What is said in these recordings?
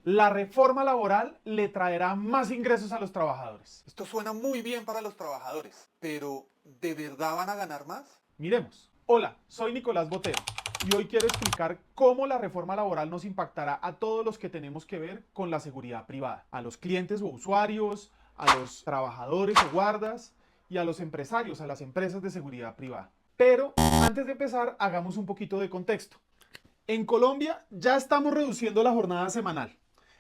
La reforma laboral le traerá más ingresos a los trabajadores. Esto suena muy bien para los trabajadores, pero ¿de verdad van a ganar más? Miremos. Hola, soy Nicolás Botero y hoy quiero explicar cómo la reforma laboral nos impactará a todos los que tenemos que ver con la seguridad privada, a los clientes o usuarios, a los trabajadores o guardas y a los empresarios, a las empresas de seguridad privada. Pero antes de empezar, hagamos un poquito de contexto. En Colombia ya estamos reduciendo la jornada semanal.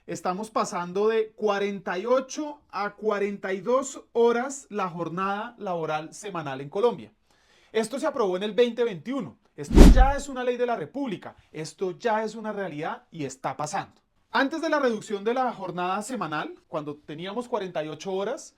Estamos pasando de 48 a 42 horas la jornada laboral semanal en Colombia. Esto se aprobó en el 2021. Esto ya es una ley de la República. Esto ya es una realidad y está pasando. Antes de la reducción de la jornada semanal, cuando teníamos 48 horas,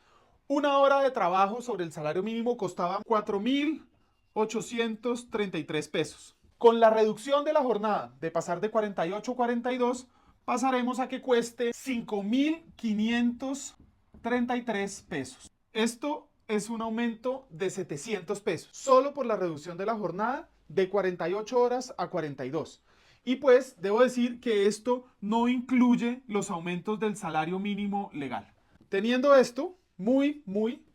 una hora de trabajo sobre el salario mínimo costaba 4.833 pesos. Con la reducción de la jornada, de pasar de 48 a 42, pasaremos a que cueste 5.533 pesos. Esto es un aumento de 700 pesos, solo por la reducción de la jornada de 48 horas a 42. Y pues debo decir que esto no incluye los aumentos del salario mínimo legal. Teniendo esto muy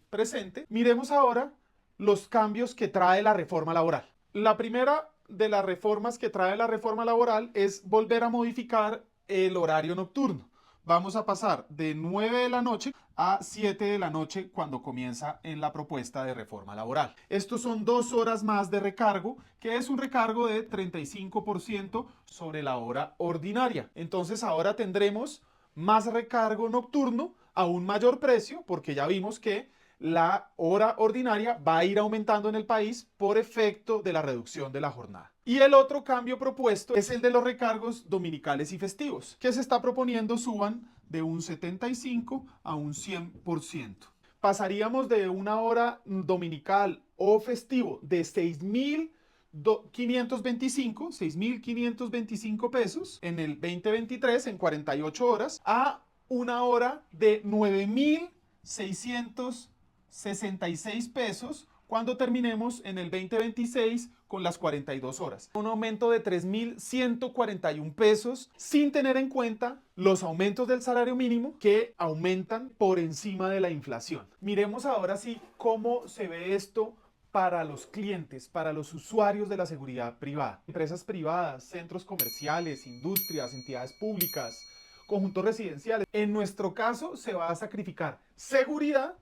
presente, miremos ahora los cambios que trae la reforma laboral. La primera de las reformas que trae la reforma laboral es volver a modificar el horario nocturno. Vamos a pasar de 9 de la noche a 7 de la noche cuando comienza en la propuesta de reforma laboral. Estos son 2 horas más de recargo, que es un recargo de 35% sobre la hora ordinaria. Entonces ahora tendremos más recargo nocturno a un mayor precio, porque ya vimos que la hora ordinaria va a ir aumentando en el país por efecto de la reducción de la jornada. Y el otro cambio propuesto es el de los recargos dominicales y festivos, que se está proponiendo suban de un 75 a un 100%. Pasaríamos de una hora dominical o festivo de 6.525 pesos en el 2023, en 48 horas, a una hora de 9.666 pesos cuando terminemos en el 2026 con las 42 horas. Un aumento de 3.141 pesos sin tener en cuenta los aumentos del salario mínimo que aumentan por encima de la inflación. Miremos ahora sí cómo se ve esto para los clientes, para los usuarios de la seguridad privada. Empresas privadas, centros comerciales, industrias, entidades públicas, conjuntos residenciales. En nuestro caso se va a sacrificar seguridad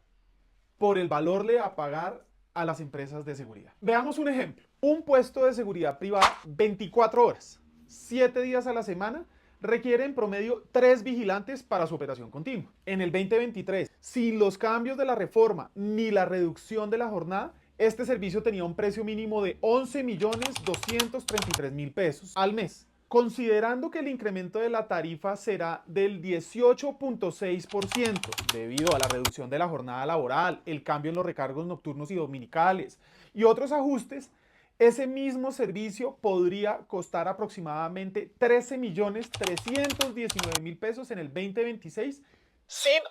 por el valor a pagar a las empresas de seguridad. Veamos un ejemplo. Un puesto de seguridad privada 24 horas, 7 días a la semana, requiere en promedio 3 vigilantes para su operación continua. En el 2023, sin los cambios de la reforma ni la reducción de la jornada, este servicio tenía un precio mínimo de 11.233.000 pesos al mes. Considerando que el incremento de la tarifa será del 18.6% debido a la reducción de la jornada laboral, el cambio en los recargos nocturnos y dominicales y otros ajustes, ese mismo servicio podría costar aproximadamente 13.319.000 pesos en el 2026 sin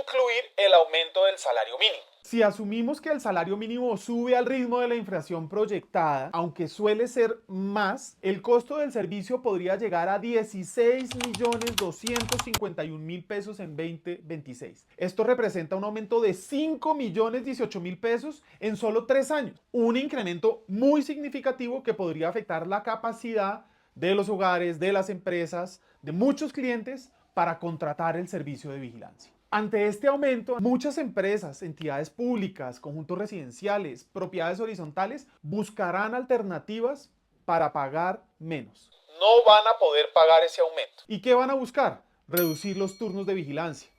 incluir el aumento del salario mínimo. Si asumimos que el salario mínimo sube al ritmo de la inflación proyectada, aunque suele ser más, el costo del servicio podría llegar a 16.251.000 pesos en 2026. Esto representa un aumento de 5.018.000 pesos en solo 3 años. Un incremento muy significativo que podría afectar la capacidad de los hogares, de las empresas, de muchos clientes para contratar el servicio de vigilancia. Ante este aumento, muchas empresas, entidades públicas, conjuntos residenciales, propiedades horizontales buscarán alternativas para pagar menos. No van a poder pagar ese aumento. ¿Y qué van a buscar? Reducir los turnos de vigilancia,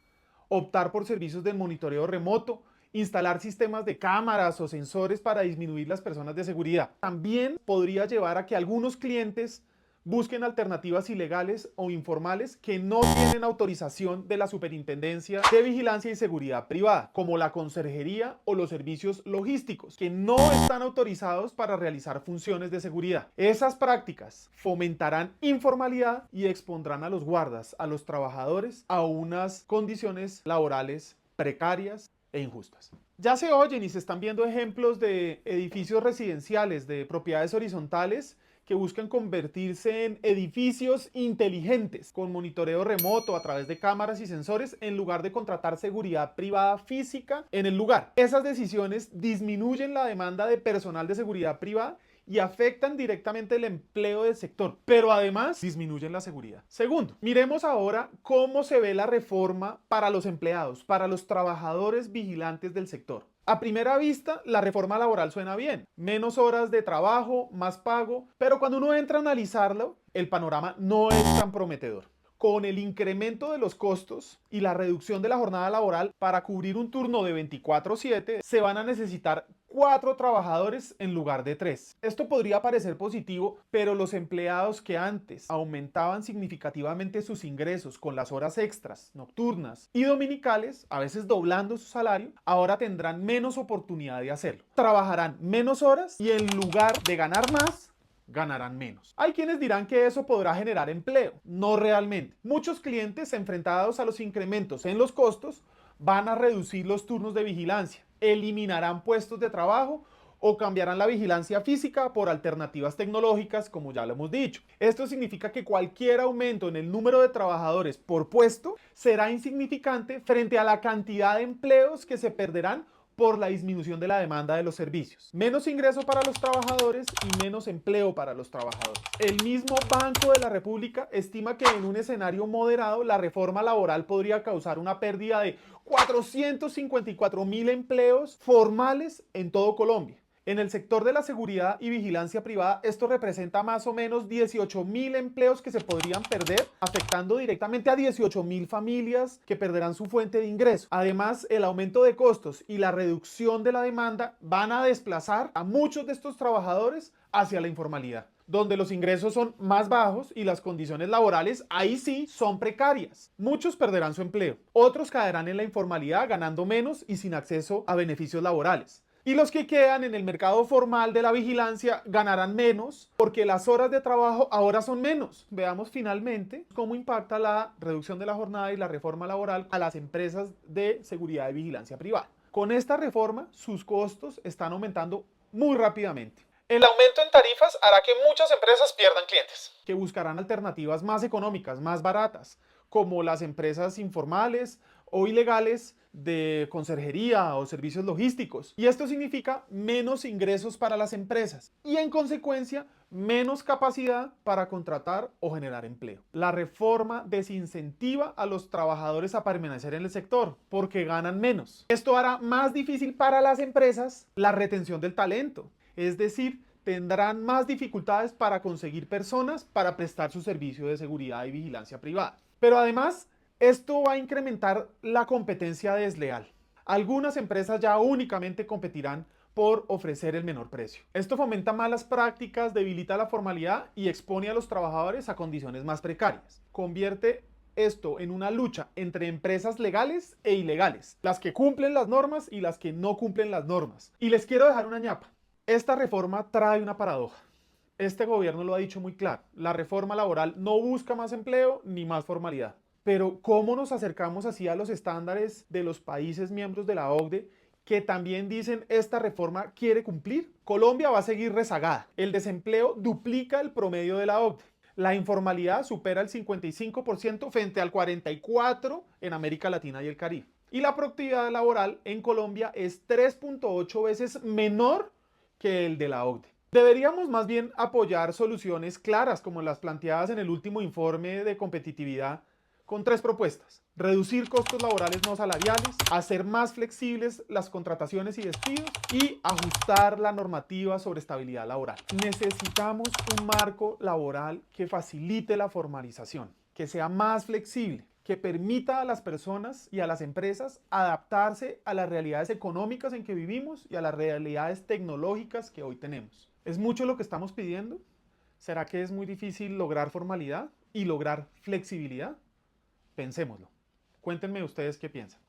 optar por servicios de monitoreo remoto, instalar sistemas de cámaras o sensores para disminuir las personas de seguridad. También podría llevar a que algunos clientes busquen alternativas ilegales o informales que no tienen autorización de la Superintendencia de Vigilancia y Seguridad Privada, como la conserjería o los servicios logísticos, que no están autorizados para realizar funciones de seguridad. Esas prácticas fomentarán informalidad y expondrán a los guardas, a los trabajadores, a unas condiciones laborales precarias e injustas. Ya se oyen y se están viendo ejemplos de edificios residenciales, de propiedades horizontales, que buscan convertirse en edificios inteligentes con monitoreo remoto a través de cámaras y sensores en lugar de contratar seguridad privada física en el lugar. Esas decisiones disminuyen la demanda de personal de seguridad privada y afectan directamente el empleo del sector, pero además disminuyen la seguridad. Segundo, miremos ahora cómo se ve la reforma para los empleados, para los trabajadores vigilantes del sector. A primera vista, la reforma laboral suena bien. Menos horas de trabajo, más pago, pero cuando uno entra a analizarlo, el panorama no es tan prometedor. Con el incremento de los costos y la reducción de la jornada laboral, para cubrir un turno de 24/7, se van a necesitar 4 trabajadores en lugar de 3. Esto podría parecer positivo, pero los empleados que antes aumentaban significativamente sus ingresos con las horas extras, nocturnas y dominicales, a veces doblando su salario, ahora tendrán menos oportunidad de hacerlo. Trabajarán menos horas y en lugar de ganar más, ganarán menos. Hay quienes dirán que eso podrá generar empleo. No realmente. Muchos clientes enfrentados a los incrementos en los costos van a reducir los turnos de vigilancia, eliminarán puestos de trabajo o cambiarán la vigilancia física por alternativas tecnológicas, como ya lo hemos dicho. Esto significa que cualquier aumento en el número de trabajadores por puesto será insignificante frente a la cantidad de empleos que se perderán por la disminución de la demanda de los servicios. Menos ingreso para los trabajadores y menos empleo para los trabajadores. El mismo Banco de la República estima que en un escenario moderado la reforma laboral podría causar una pérdida de 454.000 empleos formales en todo Colombia. En el sector de la seguridad y vigilancia privada, esto representa más o menos 18.000 empleos que se podrían perder, afectando directamente a 18.000 familias que perderán su fuente de ingreso. Además, el aumento de costos y la reducción de la demanda van a desplazar a muchos de estos trabajadores hacia la informalidad, donde los ingresos son más bajos y las condiciones laborales ahí sí son precarias. Muchos perderán su empleo, otros caerán en la informalidad ganando menos y sin acceso a beneficios laborales. Y los que quedan en el mercado formal de la vigilancia ganarán menos porque las horas de trabajo ahora son menos. Veamos finalmente cómo impacta la reducción de la jornada y la reforma laboral a las empresas de seguridad y vigilancia privada. Con esta reforma, sus costos están aumentando muy rápidamente. El aumento en tarifas hará que muchas empresas pierdan clientes, que buscarán alternativas más económicas, más baratas, como las empresas informales o ilegales de conserjería o servicios logísticos. Y esto significa menos ingresos para las empresas y en consecuencia menos capacidad para contratar o generar empleo. La reforma desincentiva a los trabajadores a permanecer en el sector porque ganan menos. Esto hará más difícil para las empresas la retención del talento. Es decir, tendrán más dificultades para conseguir personas para prestar su servicio de seguridad y vigilancia privada. Pero además, esto va a incrementar la competencia desleal. Algunas empresas ya únicamente competirán por ofrecer el menor precio. Esto fomenta malas prácticas, debilita la formalidad y expone a los trabajadores a condiciones más precarias. Convierte esto en una lucha entre empresas legales e ilegales, las que cumplen las normas y las que no cumplen las normas. Y les quiero dejar una ñapa. Esta reforma trae una paradoja. Este gobierno lo ha dicho muy claro. La reforma laboral no busca más empleo ni más formalidad. Pero ¿cómo nos acercamos así a los estándares de los países miembros de la OCDE que también dicen esta reforma quiere cumplir? Colombia va a seguir rezagada. El desempleo duplica el promedio de la OCDE. La informalidad supera el 55% frente al 44% en América Latina y el Caribe. Y la productividad laboral en Colombia es 3.8 veces menor que el de la OCDE. Deberíamos más bien apoyar soluciones claras como las planteadas en el último informe de competitividad con 3 propuestas: reducir costos laborales no salariales, hacer más flexibles las contrataciones y despidos y ajustar la normativa sobre estabilidad laboral. Necesitamos un marco laboral que facilite la formalización, que sea más flexible, que permita a las personas y a las empresas adaptarse a las realidades económicas en que vivimos y a las realidades tecnológicas que hoy tenemos. ¿Es mucho lo que estamos pidiendo? ¿Será que es muy difícil lograr formalidad y lograr flexibilidad? Pensémoslo. Cuéntenme ustedes qué piensan.